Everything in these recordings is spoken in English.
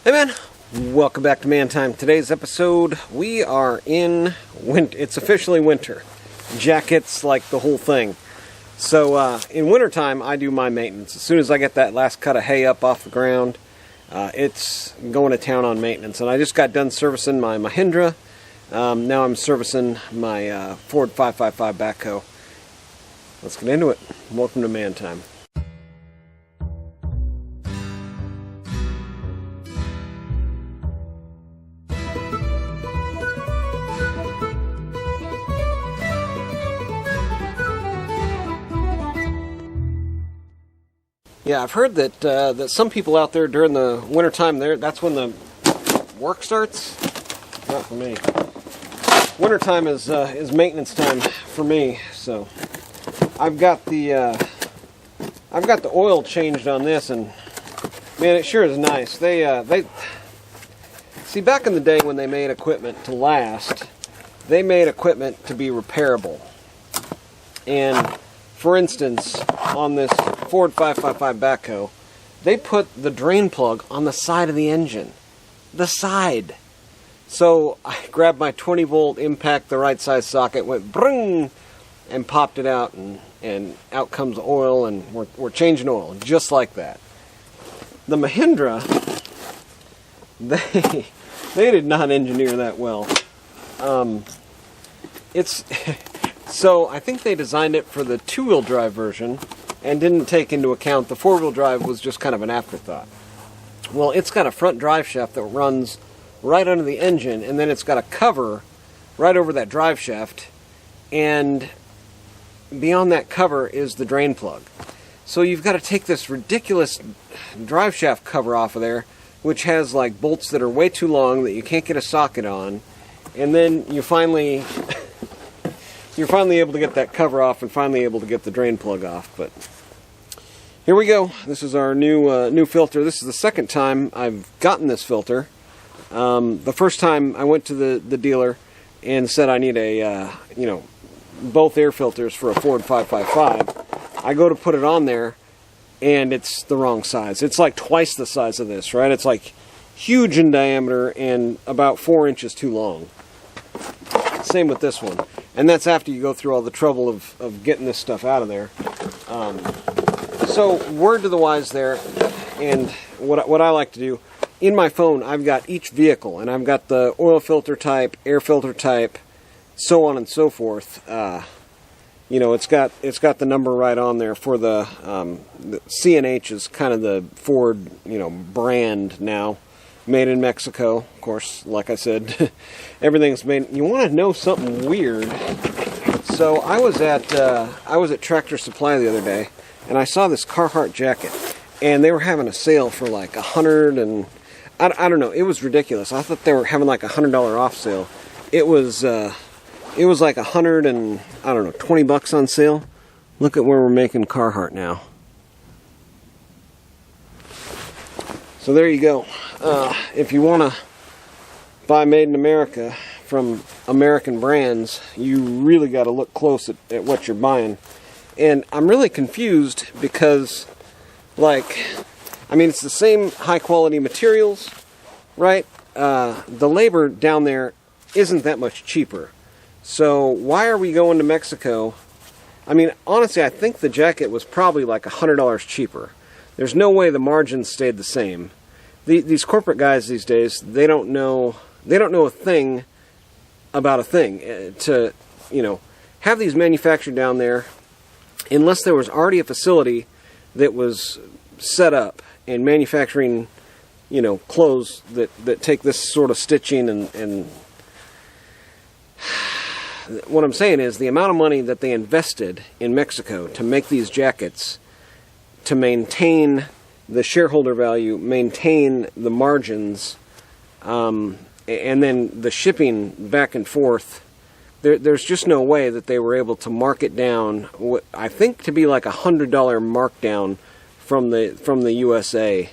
Hey man, welcome back to Man Time. Today's episode, we are in winter. It's officially winter. Jackets, like the whole thing. So in wintertime, I do my maintenance. As soon as I get that last cut of hay up off the ground, it's going to town on maintenance. And I just got done servicing my Mahindra. Now I'm servicing my Ford 555 backhoe. Let's get into it. Welcome to Man Time. Yeah, I've heard that some people out there during the wintertime, that's when the work starts. Not for me. Wintertime is maintenance time for me. So I've got the oil changed on this, and man, it sure is nice. They see, back in the day when they made equipment to last, they made equipment to be repairable. And for instance, on this Ford 555 backhoe, they put the drain plug on the side of the engine. The side. So I grabbed my 20 volt impact, the right size socket, went bring, and popped it out, and out comes oil, and we're changing oil, just like that. The Mahindra, they did not engineer that well. So I think they designed it for the two-wheel drive version and didn't take into account the four-wheel drive was just kind of an afterthought. Well, it's got a front drive shaft that runs right under the engine, and then it's got a cover right over that drive shaft, and beyond that cover is the drain plug. So you've got to take this ridiculous drive shaft cover off of there, which has like bolts that are way too long that you can't get a socket on, and then you're finally able to get that cover off and finally able to get the drain plug off. But here we go. This is our new filter. This is the second time I've gotten this filter. The first time I went to the dealer and said I need both air filters for a Ford 555. I go to put it on there, and it's the wrong size. It's like twice the size of this, right? It's like huge in diameter and about 4 inches too long. Same with this one. And that's after you go through all the trouble of getting this stuff out of there. So, word to the wise there, and what I like to do, in my phone I've got each vehicle, and I've got the oil filter type, air filter type, so on and so forth. It's got the number right on there for the C&H is kind of the Ford, brand now. Made in Mexico, of course, like I said, everything's made. You want to know something weird? So I was at Tractor Supply the other day, and I saw this Carhartt jacket, and they were having a sale for like $100, and I don't know, it was ridiculous. I thought they were having like $100 off sale. It was like $100 and I don't know, $20 on sale. Look at where we're making Carhartt now. So there you go. If you want to buy Made in America from American brands, you really got to look close at what you're buying. And I'm really confused because, it's the same high quality materials, right? The labor down there isn't that much cheaper. So why are we going to Mexico? Honestly, I think the jacket was probably like $100 cheaper. There's no way the margins stayed the same. These corporate guys these days, they don't know a thing about a thing. To have these manufactured down there, unless there was already a facility that was set up and manufacturing, clothes that take this sort of stitching and what I'm saying is the amount of money that they invested in Mexico to make these jackets, to maintain the shareholder value, maintain the margins, and then the shipping back and forth, there's just no way that they were able to mark it down, I think to be like $100 markdown from the USA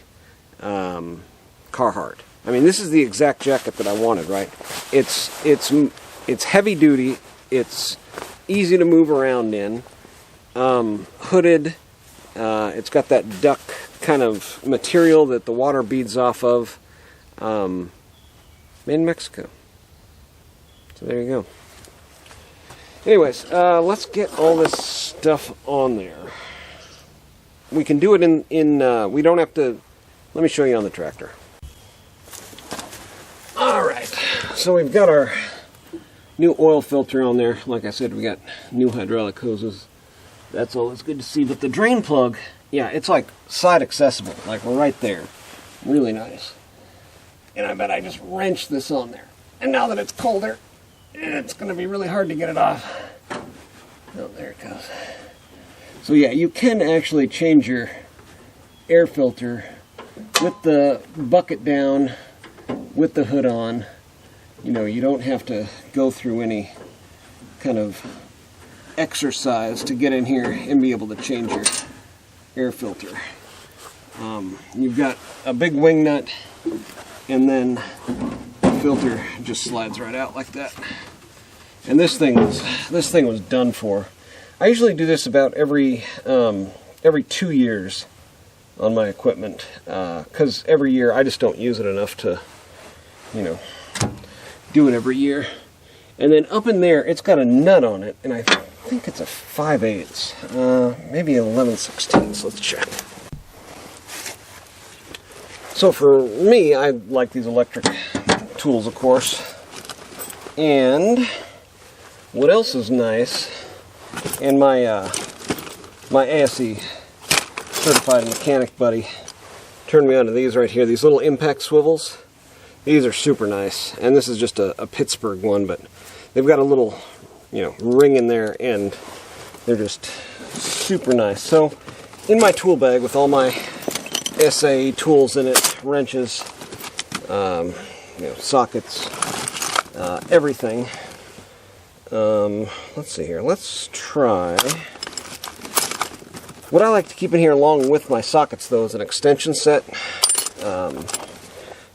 Carhartt. This is the exact jacket that I wanted, right? It's heavy duty, it's easy to move around in, hooded, it's got that duck kind of material that the water beads off of. Made in Mexico. So there you go. Anyways, let's get all this stuff on there. We can do it in we don't have to, let me show you on the tractor. Alright, so we've got our new oil filter on there. Like I said, we got new hydraulic hoses. That's always good to see. But the drain plug, yeah, it's like side accessible, like right there. Really nice. And I bet I just wrenched this on there. And now that it's colder, it's going to be really hard to get it off. Oh, there it goes. So yeah, you can actually change your air filter with the bucket down, with the hood on. You know, you don't have to go through any kind of exercise to get in here and be able to change your air filter. You've got a big wing nut, and then the filter just slides right out like that. And this thing was done for. I usually do this about every 2 years on my equipment, because every year I just don't use it enough to, you know, do it every year. And then up in there, it's got a nut on it, and I think it's a 5/8, maybe 11/16. Let's check. So for me, I like these electric tools, of course. And what else is nice? And my my ASE certified mechanic buddy turned me onto these right here. These little impact swivels. These are super nice, and this is just a Pittsburgh one, but they've got a little, you know, ring in there, and they're just super nice. So in my tool bag with all my SAE tools in it, wrenches, you know, sockets, everything. Let's see here. Let's try. What I like to keep in here along with my sockets, though, is an extension set.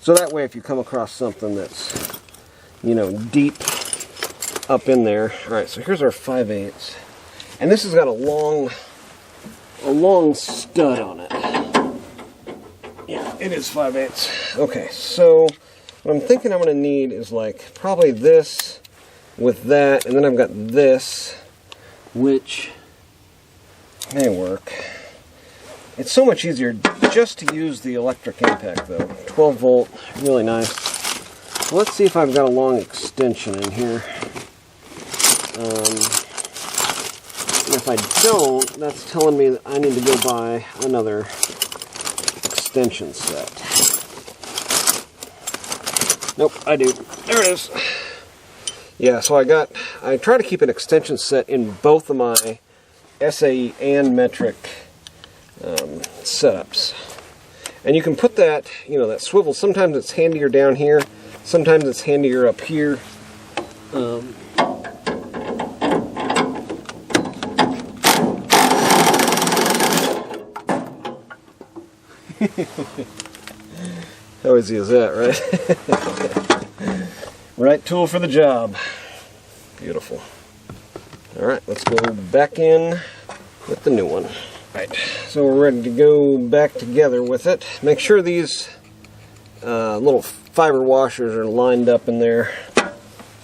So that way, if you come across something that's, you know, deep up in there. All right, so here's our 5/8, and this has got a long stud on it. Yeah, it is 5/8. Okay, so what I'm thinking I'm going to need is like probably this with that, and then I've got this, which may work. It's so much easier just to use the electric impact, though. 12 volt, really nice. So let's see if I've got a long extension in here. And if I don't, that's telling me that I need to go buy another extension set. Nope, I do. There it is. Yeah, so I try to keep an extension set in both of my SAE and metric setups. And you can put that, you know, that swivel, sometimes it's handier down here, sometimes it's handier up here. How easy is that, right? Right tool for the job. Beautiful. Alright, let's go back in with the new one. Right, so we're ready to go back together with it. Make sure these little fiber washers are lined up in there.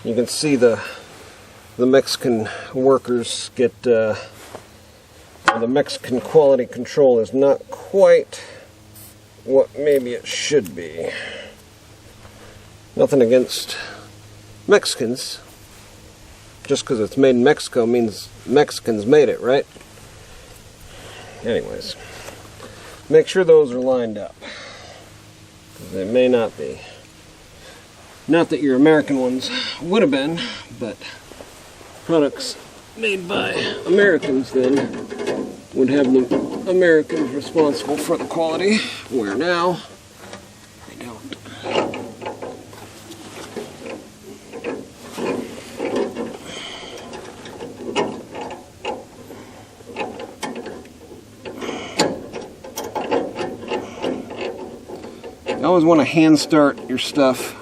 You can see the Mexican workers get, the Mexican quality control is not quite what maybe it should be. Nothing against Mexicans. Just because it's made in Mexico means Mexicans made it, right? Anyways, make sure those are lined up. They may not be. Not that your American ones would have been, but products made by Americans then would have the Americans responsible for the quality, where now they don't. You always want to hand start your stuff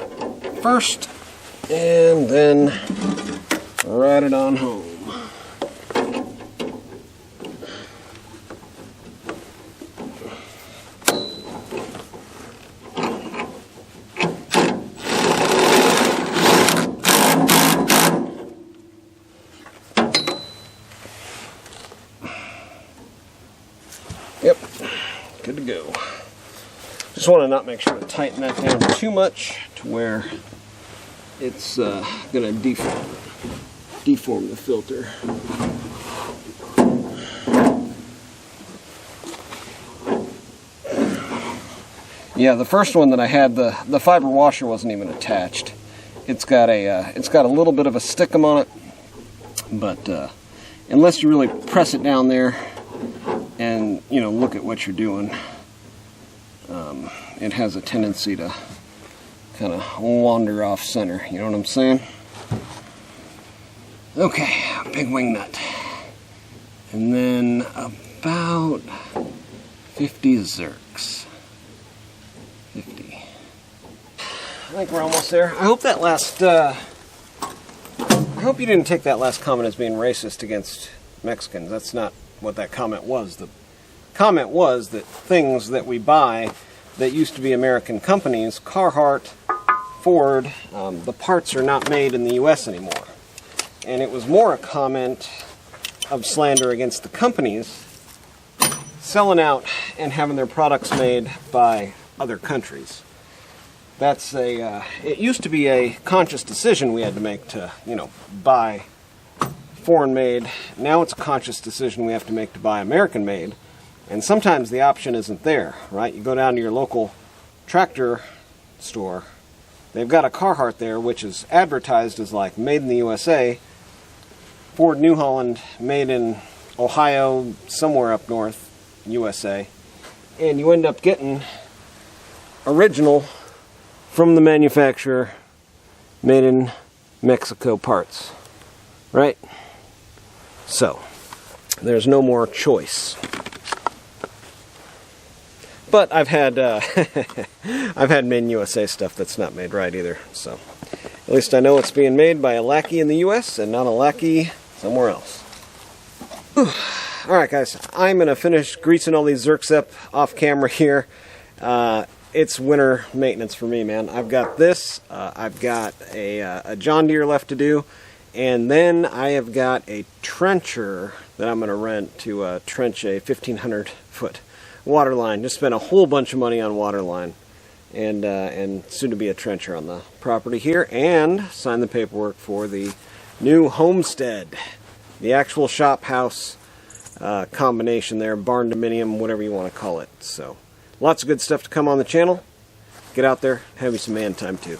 first and then ride it on home. Just want to not make sure to tighten that down too much to where it's going to deform the filter. Yeah, the first one that I had, the fiber washer wasn't even attached. It's got a little bit of a stickum on it, but unless you really press it down there and look at what you're doing, it has a tendency to kind of wander off center. You know what I'm saying? Okay, big wing nut, and then about 50 zerks. 50. I think we're almost there. I hope that last, I hope you didn't take that last comment as being racist against Mexicans. That's not what that comment was. The comment was that things that we buy that used to be American companies, Carhartt, Ford, the parts are not made in the U.S. anymore. And it was more a comment of slander against the companies selling out and having their products made by other countries. That's it used to be a conscious decision we had to make to, buy foreign made. Now it's a conscious decision we have to make to buy American made. And sometimes the option isn't there, right? You go down to your local tractor store, they've got a Carhartt there which is advertised as like made in the USA, Ford New Holland made in Ohio, somewhere up north, USA, and you end up getting original from the manufacturer, made in Mexico parts, right? So there's no more choice. But I've had I've had made in USA stuff that's not made right either. So at least I know it's being made by a lackey in the US and not a lackey somewhere else. Alright guys, I'm going to finish greasing all these zerks up off camera here. It's winter maintenance for me, man. I've got this, I've got a John Deere left to do, and then I have got a trencher that I'm going to rent to trench a 1,500-foot water line. Just spent a whole bunch of money on water line, and soon to be a trencher on the property here, and sign the paperwork for the new homestead, the actual shop house combination there, barn dominium, whatever you want to call it. So lots of good stuff to come on the channel. Get out there, have you some man time too.